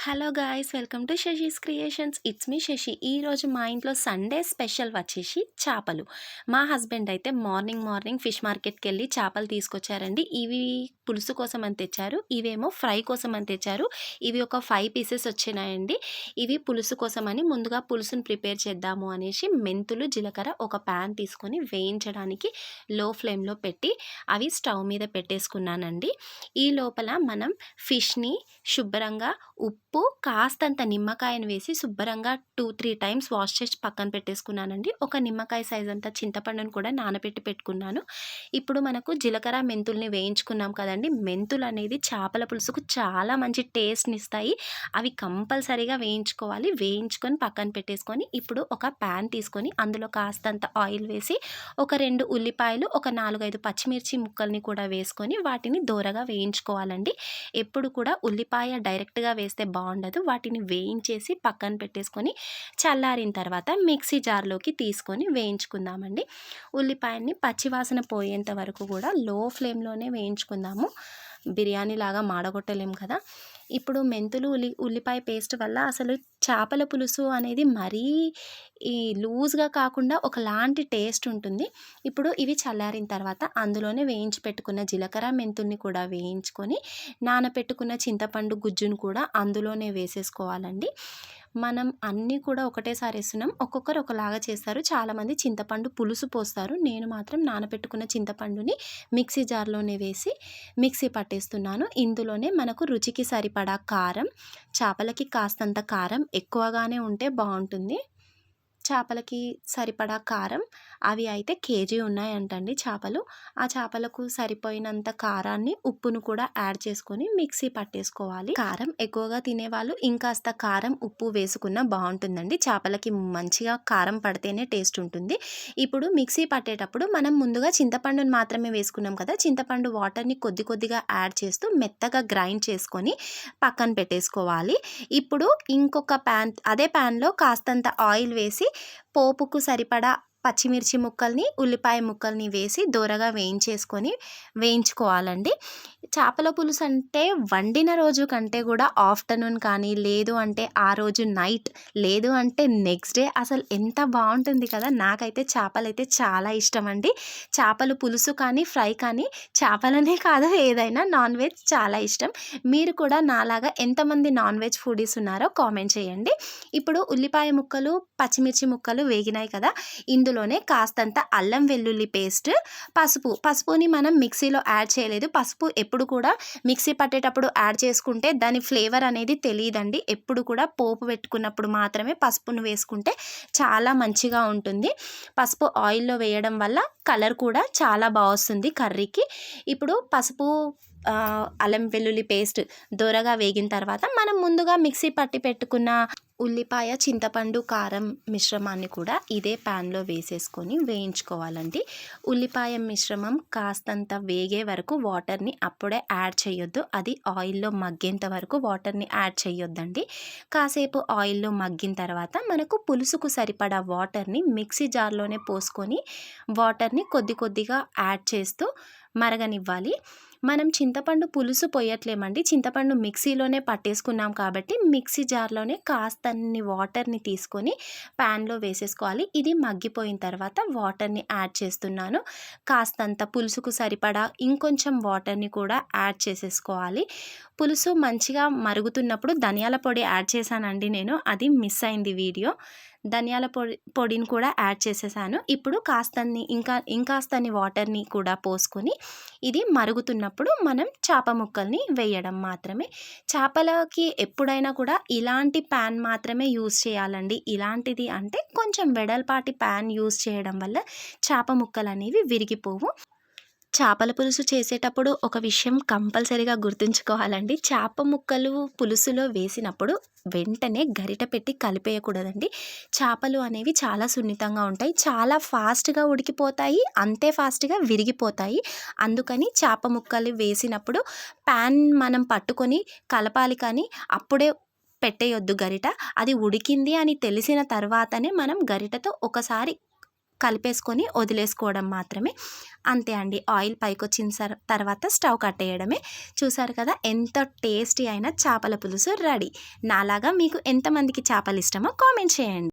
Hello guys, welcome to Shashi's creations. It's me Shashi. ఈరోజు మా ఇంట్లో సండే స్పెషల్ వచ్చేసి చేపలు. మా హస్బెండ్ అయితే మార్నింగ్ ఫిష్ మార్కెట్కి వెళ్ళి చేపలు తీసుకొచ్చారండి. ఇవి పులుసు కోసం అని తెచ్చారు, ఇవేమో ఫ్రై కోసం అని తెచ్చారు. ఇవి ఒక 5 పీసెస్ వచ్చినాయండి. ఇవి పులుసు కోసం అని ముందుగా పులుసుని ప్రిపేర్ చేద్దాము అనేసి మెంతులు, జీలకర్ర ఒక ప్యాన్ తీసుకొని వేయించడానికి లో ఫ్లేమ్లో పెట్టి అవి స్టవ్ మీద పెట్టేసుకున్నానండి. ఈ లోపల మనం ఫిష్ని శుభ్రంగా ఉప్పు కాస్తంత నిమ్మకాయను వేసి శుభ్రంగా 2-3 టైమ్స్ వాష్ చేసి పక్కన పెట్టేసుకున్నానండి. ఒక నిమ్మకాయ సైజ్ అంత చింతపండును కూడా నానబెట్టి పెట్టుకున్నాను. ఇప్పుడు మనకు జీలకర్ర మెంతుల్ని వేయించుకున్నాం కదండి. మెంతులు అనేది చేపల పులుసుకు చాలా మంచి టేస్ట్ని ఇస్తాయి. అవి కంపల్సరీగా వేయించుకోవాలి. వేయించుకొని పక్కన పెట్టేసుకొని ఇప్పుడు ఒక ప్యాన్ తీసుకొని అందులో కాస్తంత ఆయిల్ వేసి ఒక 2 ఉల్లిపాయలు, ఒక 4-5 పచ్చిమిర్చి ముక్కల్ని కూడా వేసుకొని వాటిని దోరగా వేయించుకోవాలండి. ఎప్పుడు కూడా ఉల్లిపాయ డైరెక్ట్గా వేస్తే బాగుండదు. వాటిని వేయించేసి పక్కన పెట్టేసుకొని చల్లారిన తర్వాత మిక్సీ జార్లోకి తీసుకొని వేయించుకుందామండి. ఉల్లిపాయని పచ్చివాసన పోయేంత వరకు కూడా లో ఫ్లేమ్లోనే వేయించుకుందాము. బిర్యానీ లాగా మాడగొట్టలేం కదా. ఇప్పుడు మెంతులు ఉల్లిపాయ పేస్ట్ వల్ల అసలు చేపల పులుసు అనేది మరీ ఈ లూజ్గా కాకుండా ఒకలాంటి టేస్ట్ ఉంటుంది. ఇప్పుడు ఇవి చల్లారిన తర్వాత అందులోనే వేయించి పెట్టుకున్న జీలకర్ర మెంతుల్ని కూడా వేయించుకొని నానపెట్టుకున్న చింతపండు గుజ్జును కూడా అందులోనే వేసేసుకోవాలండి. మనం అన్నీ కూడా ఒకటేసారి వేస్తున్నాం. ఒక్కొక్కరు ఒకలాగా చేస్తారు. చాలామంది చింతపండు పులుసు పోస్తారు. నేను మాత్రం నానపెట్టుకున్న చింతపండుని మిక్సీ జార్లోనే వేసి మిక్సీ పట్టేస్తున్నాను. ఇందులోనే మనకు రుచికి సరిపడా కారం, చేపలకి కాస్తంత కారం ఎక్కువగానే ఉంటే బాగుంటుంది. చేపలకి సరిపడా కారం, అవి అయితే కేజీ ఉన్నాయంటండి చేపలు. ఆ చేపలకు సరిపోయినంత కారాన్ని, ఉప్పును కూడా యాడ్ చేసుకొని మిక్సీ పట్టేసుకోవాలి. కారం ఎక్కువగా తినేవాళ్ళు ఇంకాస్త కారం, ఉప్పు వేసుకున్న బాగుంటుందండి. చేపలకి మంచిగా కారం పడితేనే టేస్ట్ ఉంటుంది. ఇప్పుడు మిక్సీ పట్టేటప్పుడు మనం ముందుగా చింతపండుని మాత్రమే వేసుకున్నాం కదా. చింతపండు వాటర్ని కొద్దిగా యాడ్ చేస్తూ మెత్తగా గ్రైండ్ చేసుకొని పక్కన పెట్టేసుకోవాలి. ఇప్పుడు ఇంకొక అదే ప్యాన్లో కాస్తంత ఆయిల్ వేసి పోపుకు సరిపడా పచ్చిమిర్చి ముక్కల్ని, ఉల్లిపాయ ముక్కల్ని వేసి దోరగా వేయించుకోవాలండి. చేపల పులుసు అంటే వండిన రోజు కంటే కూడా ఆఫ్టర్నూన్ కానీ, లేదు అంటే ఆ రోజు నైట్, లేదు అంటే నెక్స్ట్ డే అసలు ఎంత బాగుంటుంది కదా. నాకైతే చేపలైతే చాలా ఇష్టం అండి. చేపల పులుసు కానీ, ఫ్రై కానీ, చేపలనే కాదు ఏదైనా నాన్ వెజ్ చాలా ఇష్టం. మీరు కూడా నాలాగా ఎంతమంది నాన్ వెజ్ ఫుడీస్ ఉన్నారో కామెంట్ చేయండి. ఇప్పుడు ఉల్లిపాయ ముక్కలు, పచ్చిమిర్చి ముక్కలు వేగినాయి కదా. ఇందులోనే కాస్తంత అల్లం వెల్లుల్లి పేస్ట్, పసుపుని మనం మిక్సీలో యాడ్ చేయలేదు. పసుపు ఎప్పుడు కూడా మిక్సీ పట్టేటప్పుడు యాడ్ చేసుకుంటే దాని ఫ్లేవర్ అనేది తెలియదండి. ఎప్పుడు కూడా పోపు పెట్టుకున్నప్పుడు మాత్రమే పసుపును వేసుకుంటే చాలా మంచిగా ఉంటుంది. పసుపు ఆయిల్లో వేయడం వల్ల కలర్ కూడా చాలా బాగా వస్తుంది కర్రీకి. ఇప్పుడు పసుపు, అల్లం వెల్లుల్లి పేస్ట్ దోరగా వేగిన తర్వాత మనం ముందుగా మిక్సీ పట్టి పెట్టుకున్న ఉల్లిపాయ, చింతపండు, కారం మిశ్రమాన్ని కూడా ఇదే ప్యాన్లో వేసేసుకొని వేయించుకోవాలండి. ఉల్లిపాయ మిశ్రమం కాస్తంత వేగే వరకు వాటర్ని అప్పుడే యాడ్ చేయొద్దు. అది ఆయిల్లో మగ్గేంత వరకు వాటర్ని యాడ్ చేయొద్దండి. కాసేపు ఆయిల్లో మగ్గిన తర్వాత మనకు పులుసుకు సరిపడా వాటర్ని మిక్సీ జార్లోనే పోసుకొని వాటర్ని కొద్దిగా యాడ్ చేస్తూ మరగనివ్వాలి. మనం చింతపండు పులుసు పోయట్లేమండి. చింతపండు మిక్సీలోనే పట్టేసుకున్నాం కాబట్టి మిక్సీ జార్లోనే కాస్తన్ని వాటర్ని తీసుకొని ప్యాన్లో వేసేసుకోవాలి. ఇది మగ్గిపోయిన తర్వాత వాటర్ని యాడ్ చేస్తున్నాను. కాస్తంత పులుసుకు సరిపడా ఇంకొంచెం వాటర్ని కూడా యాడ్ చేసేసుకోవాలి. పులుసు మంచిగా మరుగుతున్నప్పుడు ధనియాల పొడి యాడ్ చేశానండి నేను. అది మిస్ అయింది వీడియో. ధనియాల పొడిని కూడా యాడ్ చేసేసాను. ఇప్పుడు ఇంకాస్తని వాటర్ని కూడా పోసుకొని ఇది మరుగుతున్నప్పుడు మనం చేప ముక్కల్ని వేయడం మాత్రమే. చేపలకి ఎప్పుడైనా కూడా ఇలాంటి ప్యాన్ మాత్రమే యూజ్ చేయాలండి. ఇలాంటిది అంటే కొంచెం వెడల్పాటి ప్యాన్ యూజ్ చేయడం వల్ల చేప ముక్కలు అనేవి విరిగిపోవు. చేపల పులుసు చేసేటప్పుడు ఒక విషయం కంపల్సరీగా గుర్తుంచుకోవాలండి. చేప ముక్కలు పులుసులో వేసినప్పుడు వెంటనే గరిట పెట్టి కలిపేయకూడదండి. చేపలు అనేవి చాలా సున్నితంగా ఉంటాయి. చాలా ఫాస్ట్గా ఉడికిపోతాయి, అంతే ఫాస్ట్గా విరిగిపోతాయి. అందుకని చేప ముక్కలు వేసినప్పుడు ప్యాన్ మనం పట్టుకొని కలపాలి, కానీ అప్పుడే పెట్టేయొద్దు గరిట. అది ఉడికింది అని తెలిసిన తర్వాతనే మనం గరిటతో ఒకసారి కలిపేసుకొని వదిలేసుకోవడం మాత్రమే. అంతే అండి. ఆయిల్ పైకొచ్చిన తర్వాత స్టవ్ కట్టేయడమే. చూసారు కదా ఎంత టేస్టీ అయిన చేపల పులుసు రెడీ. నాలాగా మీకు ఎంతమందికి చేపలు ఇష్టమో కామెంట్ చేయండి.